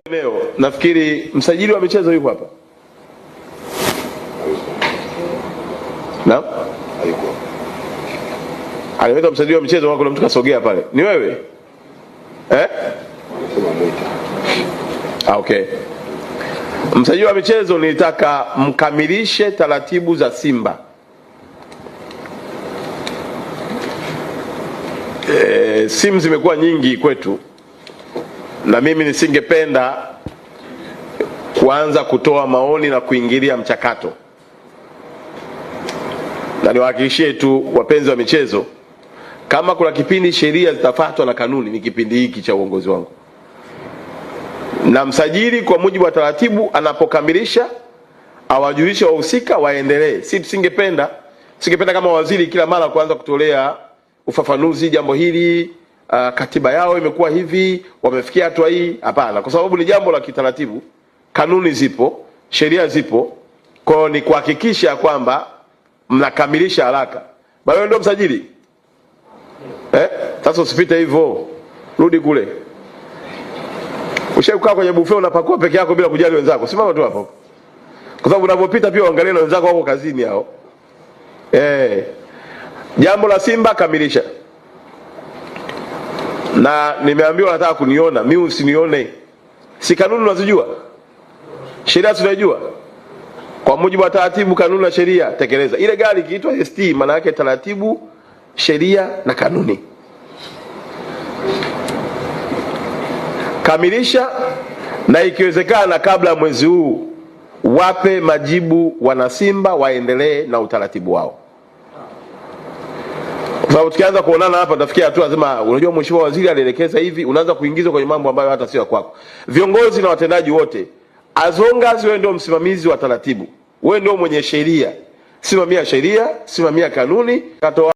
Eneo nafikiri msajili wa michezo yuko hapa. Naam? Aliweka msajili wa michezo wako, kuna mtu kasogea pale. Ni wewe? Okay. Msajili wa michezo, nilitaka mkamilishe taratibu za Simba. Simu zimekuwa nyingi kwetu, na mimi nisingependa kuanza kutoa maoni na kuingilia mchakato, na niwahakikishie tu wapenzi wa michezo, kama kuna kipindi sheria zitafuatwa na kanuni, ni kipindi hiki cha uongozi wangu. Na msajili kwa mujibu wa taratibu anapokamilisha awajulishe wahusika waendelee. Singependa kama waziri kila mara kuanza kutolea ufafanuzi jambo hili, katiba yao imekuwa hivi, wamefikia hatua hii. Hapana, kwa sababu ni jambo la kitaratibu, kanuni zipo, sheria zipo, kwa ni kuhakikisha kwamba mnakamilisha haraka. Wewe ndio msajili. Sasa usipite hivyo, rudi kule. Ushakaa kwenye buffet unapakua peke yako bila kujali wenzako. Simama tu hapo. Kwa sababu unapopita pia angalia na wenzako wako kazini hao. Jambo la Simba kamilisha. Na nimeambiwa nataka kuniona, mimi usinione. Si kanuni unazijua? Sheria tunajua. Kwa mujibu wa taratibu, kanuni na sheria tekeleza. Ile gari ikiitwa ST maana yake taratibu, sheria na kanuni. Kamilisha, na ikiwezekana kabla ya mwezi huu wape majibu wana Simba, waendelee na utaratibu wao. Kwa sababu tukianza kuonana hapa tafikia hatua lazima, unajua mheshimiwa waziri alielekeza hivi, unaanza kuingizwa kwenye mambo ambayo hata sio kwako. Viongozi na watendaji wote, as long as wewe ndio msimamizi wa taratibu, wewe ndio mwenye sheria, simamia sheria, simamia kanuni.